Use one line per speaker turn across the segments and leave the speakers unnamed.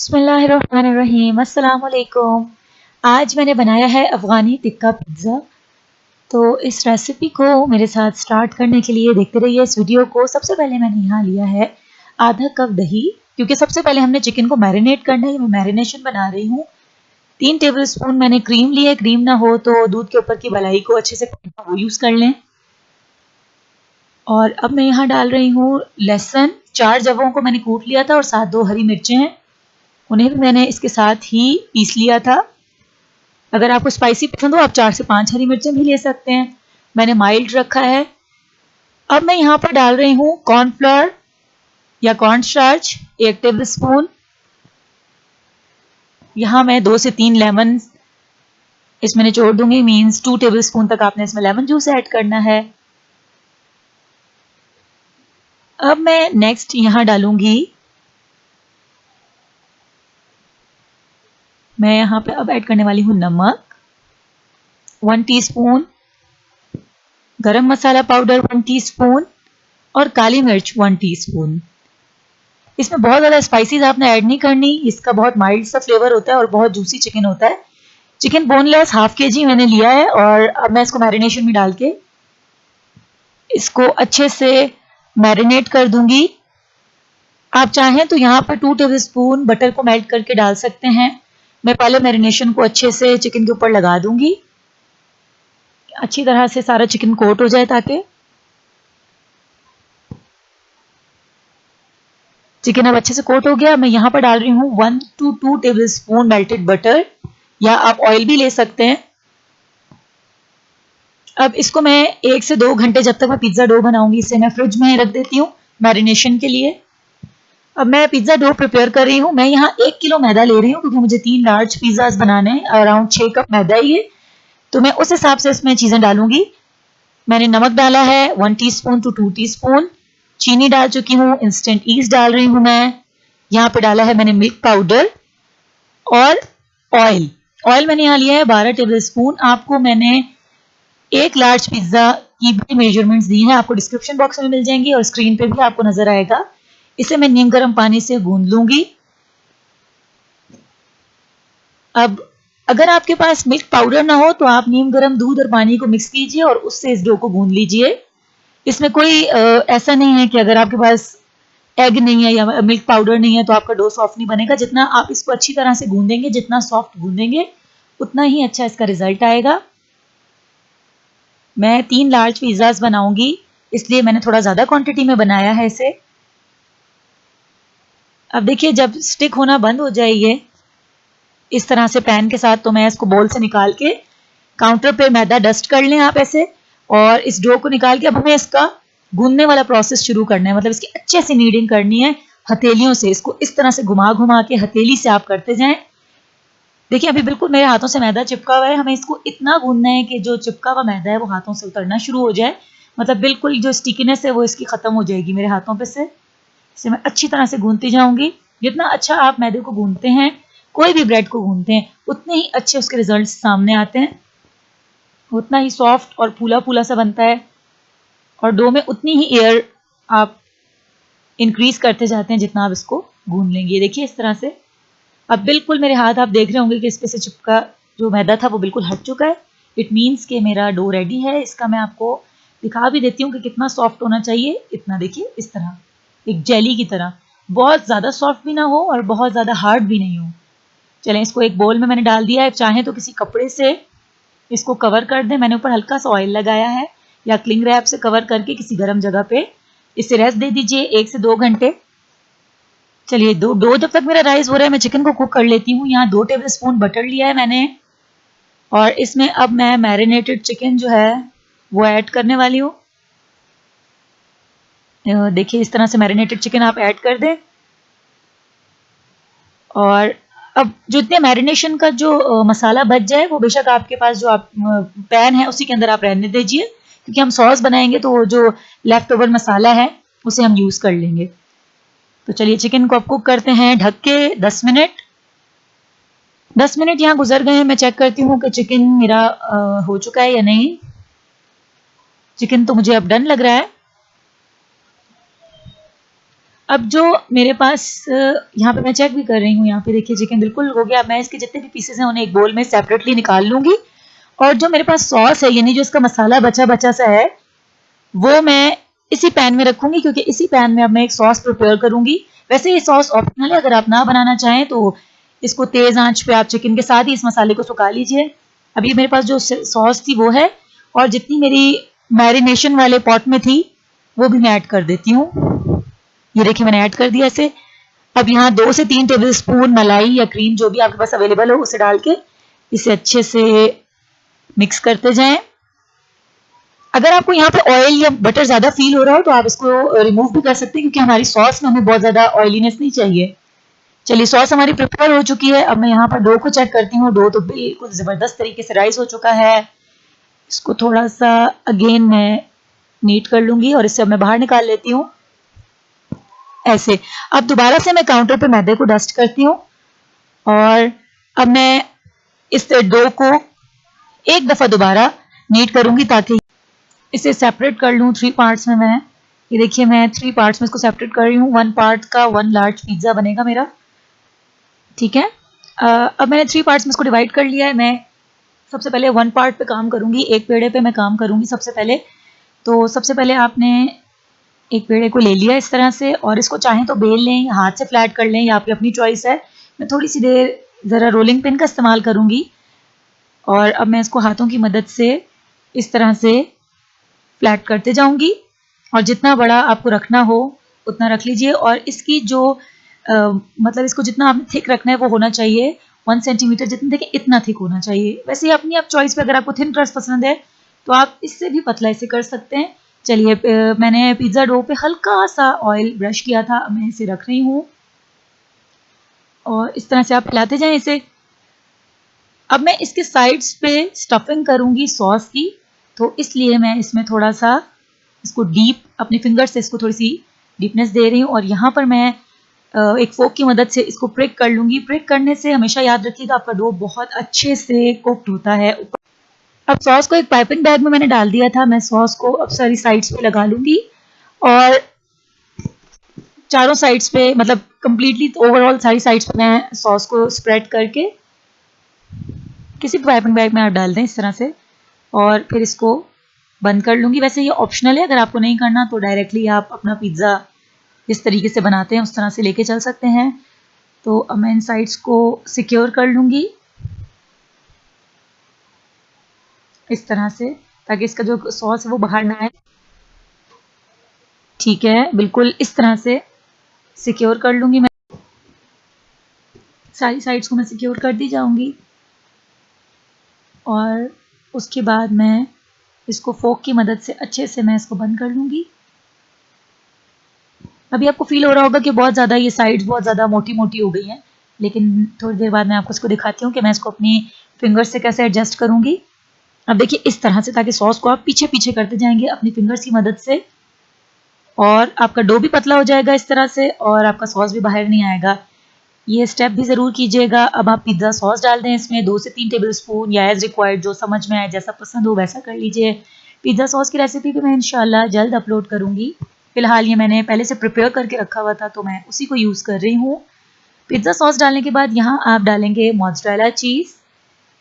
बिस्मिल्लाहिर्रहमानिर्रहीम। अस्सलाम वालेकुम। आज मैंने बनाया है अफ़गानी टिक्का पिज़्ज़ा। तो इस रेसिपी को मेरे साथ स्टार्ट करने के लिए देखते रहिए इस वीडियो को। सबसे पहले मैंने यहाँ लिया है आधा कप दही, क्योंकि सबसे पहले हमने चिकन को मैरिनेट करना है। मैं मैरिनेशन बना रही हूँ। 3 टेबलस्पून मैंने क्रीम ली है। क्रीम ना हो तो दूध के ऊपर की मलाई को अच्छे से वो यूज़ कर लें। और अब मैं यहाँ डाल रही हूँ लहसुन। 4 जवों को मैंने कूट लिया था और साथ 2 हरी मिर्चें हैं, उन्हें भी मैंने इसके साथ ही पीस लिया था। अगर आपको स्पाइसी पसंद हो आप 4 से 5 हरी मिर्चें भी ले सकते हैं। मैंने माइल्ड रखा है। अब मैं यहाँ पर डाल रही हूँ कॉर्नफ्लोर या कॉर्न स्टार्च 1 टेबलस्पून। यहाँ मैं 2 से 3 लेमन इसमें निचोड़ दूंगी, मीन्स 2 टेबलस्पून तक आपने इसमें लेमन जूस ऐड करना है। अब मैं नेक्स्ट यहाँ डालूंगी, मैं यहाँ पे अब ऐड करने वाली हूँ नमक 1 टीस्पून, गरम मसाला पाउडर 1 टीस्पून और काली मिर्च 1 टीस्पून। इसमें बहुत ज़्यादा स्पाइसीज आपने ऐड नहीं करनी, इसका बहुत माइल्ड सा फ्लेवर होता है और बहुत जूसी चिकन होता है। चिकन बोनलेस हाफ केजी मैंने लिया है और अब मैं इसको मैरिनेशन में डाल के इसको अच्छे से मैरिनेट कर दूंगी। आप चाहें तो यहाँ पर 2 टेबलस्पून बटर को मेल्ट करके डाल सकते हैं। मैं पहले मैरिनेशन को अच्छे से चिकन के ऊपर लगा दूंगी, अच्छी तरह से सारा चिकन कोट हो जाए। ताकि चिकन अब अच्छे से कोट हो गया। मैं यहाँ पर डाल रही हूँ 1 to 2 टेबलस्पून मेल्टेड बटर, या आप ऑयल भी ले सकते हैं। अब इसको मैं 1 से 2 घंटे, जब तक मैं पिज्जा डो बनाऊंगी, इसे मैं फ्रिज में रख देती हूँ मैरिनेशन के लिए। अब मैं पिज्जा डो प्रिपेयर कर रही हूँ। मैं यहाँ 1 किलो मैदा ले रही हूँ, क्योंकि मुझे 3 लार्ज पिज्जाज बनाने हैं। अराउंड 6 कप मैदा ही है, तो मैं उस हिसाब से इसमें चीजें डालूंगी। मैंने नमक डाला है 1 टीस्पून to 2 टीस्पून, चीनी डाल चुकी हूँ, इंस्टेंट ईस्ट डाल रही हूँ मैं। यहाँ पे डाला है मैंने मिल्क पाउडर और ऑयल। ऑयल मैंने यहाँ लिया है 12 टेबलस्पून। आपको मैंने 1 लार्ज पिज्जा की भी मेजरमेंट्स दी हैं, आपको डिस्क्रिप्शन बॉक्स में मिल जाएंगी और स्क्रीन पे भी आपको नजर आएगा। इसे मैं नीम गर्म पानी से गूंद लूंगी। अब अगर आपके पास मिल्क पाउडर ना हो तो आप नीम गर्म दूध और पानी को मिक्स कीजिए और उससे इस डो को गूंद लीजिए। इसमें कोई ऐसा नहीं है कि अगर आपके पास एग नहीं है या मिल्क पाउडर नहीं है तो आपका डो सॉफ्ट नहीं बनेगा। जितना आप इसको अच्छी तरह से गूंदेंगे, जितना सॉफ्ट गूंदेंगे, उतना ही अच्छा इसका रिजल्ट आएगा। मैं 3 लार्ज पिज्जाज बनाऊंगी, इसलिए मैंने थोड़ा ज्यादा क्वांटिटी में बनाया है इसे। अब देखिए, जब स्टिक होना बंद हो जाए ये इस तरह से पैन के साथ, तो मैं इसको बोल से निकाल के काउंटर पे मैदा डस्ट कर लें आप ऐसे, और इस डो को निकाल के अब हमें इसका गूंदने वाला प्रोसेस शुरू करना है। मतलब इसकी अच्छे से नीडिंग करनी है हथेलियों से। इसको इस तरह से घुमा घुमा के हथेली से आप करते जाएं। देखिए अभी बिल्कुल मेरे हाथों से मैदा चिपका हुआ है। हमें इसको इतना गूंदना है कि जो चिपका हुआ मैदा है वो हाथों से उतरना शुरू हो जाए। मतलब बिल्कुल जो स्टिकीनेस है वो इसकी खत्म हो जाएगी मेरे हाथों पे से। इसे मैं अच्छी तरह से गूंदती जाऊंगी। जितना अच्छा आप मैदे को गूंदते हैं, कोई भी ब्रेड को गूंदते हैं, उतने ही अच्छे उसके रिजल्ट सामने आते हैं, उतना ही सॉफ्ट और फूला फूला सा बनता है और डो में उतनी ही एयर आप इंक्रीज करते जाते हैं जितना आप इसको गूंद लेंगे। देखिए इस तरह से अब बिल्कुल मेरे हाथ आप देख रहे होंगे कि इस पे से चिपका जो मैदा था वो बिल्कुल हट चुका है। इट मीन्स कि मेरा डो रेडी है। इसका मैं आपको दिखा भी देती हूँ कि कितना सॉफ्ट होना चाहिए। इतना देखिए, इस तरह एक जेली की तरह, बहुत ज्यादा सॉफ्ट भी ना हो और बहुत ज्यादा हार्ड भी नहीं हो। चलें, इसको एक बोल में मैंने डाल दिया है। चाहें तो किसी कपड़े से इसको कवर कर दें। मैंने ऊपर हल्का सा ऑयल लगाया है, या क्लिंग रैप से कवर करके किसी गर्म जगह पे इसे रेस्ट दे दीजिए 1 से 2 घंटे। चलिए डो जब तक मेरा राइस हो रहा है मैं चिकन को कुक कर लेती हूँ। यहाँ 2 टेबलस्पून बटर लिया है मैंने और इसमें अब मैं मैरिनेटेड चिकन जो है वो ऐड करने वाली हूँ। देखिए इस तरह से मैरिनेटेड चिकन आप ऐड कर दें। और अब जो इतने मैरिनेशन का जो मसाला बच जाए वो बेशक आपके पास जो आप पैन है उसी के अंदर आप रहने दीजिए, क्योंकि हम सॉस बनाएंगे तो वो जो लेफ्ट ओवर मसाला है उसे हम यूज कर लेंगे। तो चलिए चिकन को अब कुक करते हैं ढक के 10 मिनट। 10 मिनट यहाँ गुजर गए हैं। मैं चेक करती हूँ कि चिकन मेरा हो चुका है या नहीं। चिकन तो मुझे अब डन लग रहा है। अब जो मेरे पास यहाँ पे मैं चेक भी कर रही हूँ, यहाँ पे देखिए चिकन बिल्कुल हो गया। मैं इसके जितने भी पीसेस हैं उन्हें एक बोल में सेपरेटली निकाल लूंगी, और जो मेरे पास सॉस है यानी जो इसका मसाला बचा बचा सा है वो मैं इसी पैन में रखूंगी, क्योंकि इसी पैन में अब मैं एक सॉस प्रिपेयर करूंगी। वैसे ये सॉस ऑप्शनल है, अगर आप ना बनाना चाहें तो इसको तेज आंच पे आप चिकन के साथ ही इस मसाले को सुखा लीजिए। अभी मेरे पास जो सॉस थी वो है, और जितनी मेरी मैरिनेशन वाले पॉट में थी वो भी मैं ऐड कर देती हूँ। ये देखिए मैंने ऐड कर दिया इसे। अब यहाँ 2 से 3 टेबल स्पून मलाई या क्रीम जो भी आपके पास अवेलेबल हो उसे डाल के इसे अच्छे से मिक्स करते जाएं। अगर आपको यहाँ पे ऑयल या बटर ज्यादा फील हो रहा हो तो आप इसको रिमूव भी कर सकते हैं, क्योंकि हमारी सॉस में हमें बहुत ज्यादा ऑयलीनेस नहीं चाहिए। चलिए सॉस हमारी प्रिपेयर हो चुकी है। अब मैं यहाँ पर डो को चेक करती हूँ। डो तो बिल्कुल जबरदस्त तरीके से राइस हो चुका है। इसको थोड़ा सा अगेन मैं नीट कर लूंगी और इससे अब मैं बाहर निकाल लेती हूँ ऐसे। अब दोबारा से मैं काउंटर पे मैदे को डस्ट करती हूँ, और अब मैं इस डो को एक दफा दोबारा नीट करूंगी ताकि इसे सेपरेट कर लूँ 3 पार्ट्स में। मैं ये देखिए मैं 3 पार्ट्स में इसको सेपरेट कर रही हूँ। 1 पार्ट का 1 लार्ज पिज्जा बनेगा मेरा, ठीक है। अब मैंने 3 पार्ट्स में इसको डिवाइड कर लिया है। मैं सबसे पहले 1 पार्ट पे काम करूंगी, एक पेड़े पे मैं काम करूंगी सबसे पहले। तो सबसे पहले आपने एक पेड़े को ले लिया इस तरह से, और इसको चाहें तो बेल लें, हाथ से फ्लैट कर लें, या आपकी अपनी चॉइस है। मैं थोड़ी सी देर ज़रा रोलिंग पिन का इस्तेमाल करूंगी, और अब मैं इसको हाथों की मदद से इस तरह से फ्लैट करते जाऊंगी, और जितना बड़ा आपको रखना हो उतना रख लीजिए। और इसकी जो मतलब इसको जितना आपने थिक रखना है वो होना चाहिए 1 सेंटीमीटर जितना, देखिए इतना थिक होना चाहिए। वैसे ही अपनी आप चॉइस पे, अगर आपको थिन क्रस्ट पसंद है तो आप इससे भी पतला इसे कर सकते हैं। चलिए मैंने पिज्ज़ा डो पे हल्का सा ऑयल ब्रश किया था, अब मैं इसे रख रही हूँ, और इस तरह से आप फैलाते जाएं इसे। अब मैं इसके साइड्स पे स्टफिंग करूंगी सॉस की, तो इसलिए मैं इसमें थोड़ा सा इसको डीप अपने फिंगर से इसको थोड़ी सी डीपनेस दे रही हूँ, और यहाँ पर मैं एक फोक की मदद से इसको प्रिक कर लूंगी। प्रिक करने से हमेशा याद रखिएगा आपका डो बहुत अच्छे से कुक्ड होता है। अब सॉस को एक पाइपिंग बैग में मैंने डाल दिया था। मैं सॉस को अब सारी साइड्स पे लगा लूंगी, और चारों साइड्स पे मतलब कंप्लीटली ओवरऑल सारी साइड्स पे मैं सॉस को स्प्रेड करके किसी भी पाइपिंग बैग में आप डाल दें इस तरह से, और फिर इसको बंद कर लूंगी। वैसे ये ऑप्शनल है, अगर आपको नहीं करना तो डायरेक्टली आप अपना पिज्ज़ा जिस तरीके से बनाते हैं उस तरह से लेके चल सकते हैं। तो अब मैं इन साइड्स को सिक्योर कर लूंगी इस तरह से, ताकि इसका जो सॉस है वो बाहर ना आए। ठीक है, बिल्कुल इस तरह से सिक्योर कर लूंगी मैं। सारी साइड्स को मैं सिक्योर कर दी जाऊंगी, और उसके बाद मैं इसको फोक की मदद से अच्छे से मैं इसको बंद कर लूंगी। अभी आपको फील हो रहा होगा कि बहुत ज़्यादा ये साइड्स बहुत ज़्यादा मोटी मोटी हो गई हैं, लेकिन थोड़ी देर बाद मैं आपको इसको दिखाती हूँ कि मैं इसको अपनी फिंगर से कैसे एडजस्ट करूँगी। अब देखिए इस तरह से, ताकि सॉस को आप पीछे पीछे करते जाएंगे अपनी फिंगर्स की मदद से, और आपका डो भी पतला हो जाएगा इस तरह से, और आपका सॉस भी बाहर नहीं आएगा। ये स्टेप भी ज़रूर कीजिएगा। अब आप पिज़्ज़ा सॉस डाल दें इसमें 2 से 3 टेबल स्पून, या एज रिक्वायर्ड जो समझ में आए, जैसा पसंद हो वैसा कर लीजिए। पिज़्ज़ा सॉस की रेसिपी भी मैं इंशाल्लाह जल्द अपलोड करूँगी। फिलहाल ये मैंने पहले से प्रिपेयर करके रखा हुआ था, तो मैं उसी को यूज़ कर रही हूँ। पिज़्ज़ा सॉस डालने के बाद यहाँ आप डालेंगे मोज़रेला चीज़।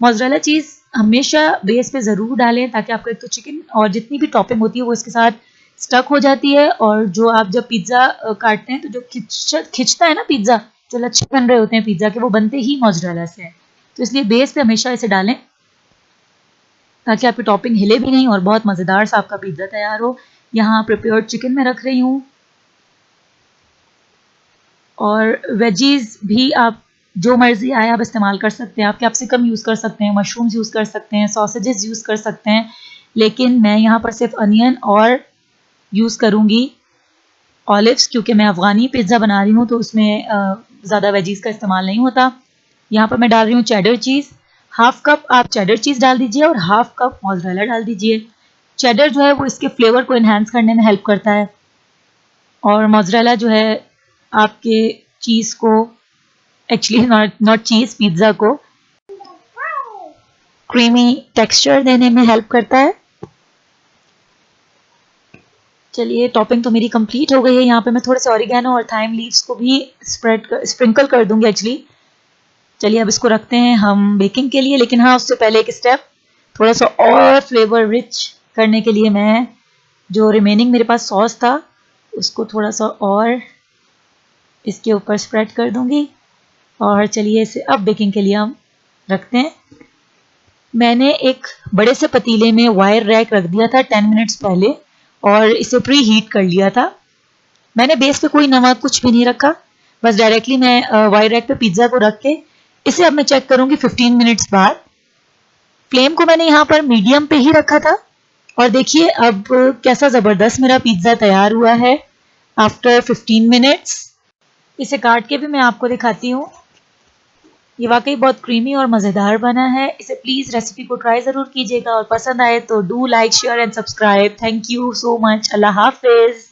मोज़रेला चीज़ हमेशा बेस पे ज़रूर डालें, ताकि आपको एक तो चिकन और जितनी भी टॉपिंग होती है वो इसके साथ स्टक हो जाती है, और जो आप जब पिज़्ज़ा काटते हैं तो जो खिंचता है ना पिज़्ज़ा, जो लच्छे बन रहे होते हैं पिज़्ज़ा के, वो बनते ही मोज़रेला से है। तो इसलिए बेस पे हमेशा इसे डालें, ताकि आपकी टॉपिंग हिले भी नहीं और बहुत मज़ेदार सा आपका पिज़्ज़ा तैयार हो। यहाँ प्रिपेयर्ड चिकन में रख रही हूँ, और वेजीज भी आप जो मर्जी आए आप इस्तेमाल कर सकते हैं। आप कैप्सिकम यूज़ कर सकते हैं, मशरूम्स यूज़ कर सकते हैं, सॉसेजेस यूज़ कर सकते हैं, लेकिन मैं यहाँ पर सिर्फ अनियन और यूज़ करूँगी ऑलिव्स, क्योंकि मैं अफ़गानी पिज़्ज़ा बना रही हूँ तो उसमें ज़्यादा वेजीज का इस्तेमाल नहीं होता। यहाँ पर मैं डाल रही हूँ चेडर चीज़। हाफ कप आप चेडर चीज़ डाल दीजिए और हाफ कप मोज़रेला डाल दीजिए। चेडर जो है वो इसके फ्लेवर को इन्हांस करने में हेल्प करता है, और मोज़रेला जो है आपके चीज़ को, एक्चुअली नॉट चीज़, पिज़्ज़ा को क्रीमी टेक्सचर देने में हेल्प करता है। चलिए टॉपिंग तो मेरी कंप्लीट हो गई है। यहाँ पे मैं थोड़े से ऑरिगेनो और थाइम लीव्स को भी स्प्रिंकल कर दूंगी एक्चुअली। चलिए अब इसको रखते हैं हम बेकिंग के लिए, लेकिन हाँ उससे पहले एक स्टेप, थोड़ा सा और फ्लेवर रिच करने के लिए मैं जो रिमेनिंग मेरे पास सॉस था उसको थोड़ा सा और इसके ऊपर स्प्रेड कर दूंगी। और चलिए इसे अब बेकिंग के लिए हम रखते हैं। मैंने एक बड़े से पतीले में वायर रैक रख दिया था 10 मिनट्स पहले और इसे प्री हीट कर लिया था। मैंने बेस पे कोई नमक कुछ भी नहीं रखा, बस डायरेक्टली मैं वायर रैक पे पिज्ज़ा को रख के इसे अब मैं चेक करूंगी 15 मिनट्स बाद। फ्लेम को मैंने यहाँ पर मीडियम पे ही रखा था और देखिए अब कैसा ज़बरदस्त मेरा पिज्ज़ा तैयार हुआ है आफ्टर 15 मिनट्स। इसे काट के भी मैं आपको दिखाती हूँ। ये वाकई बहुत क्रीमी और मज़ेदार बना है। इसे प्लीज़ रेसिपी को ट्राई ज़रूर कीजिएगा और पसंद आए तो do like share and subscribe. Thank you so much. Allah हाफिज़।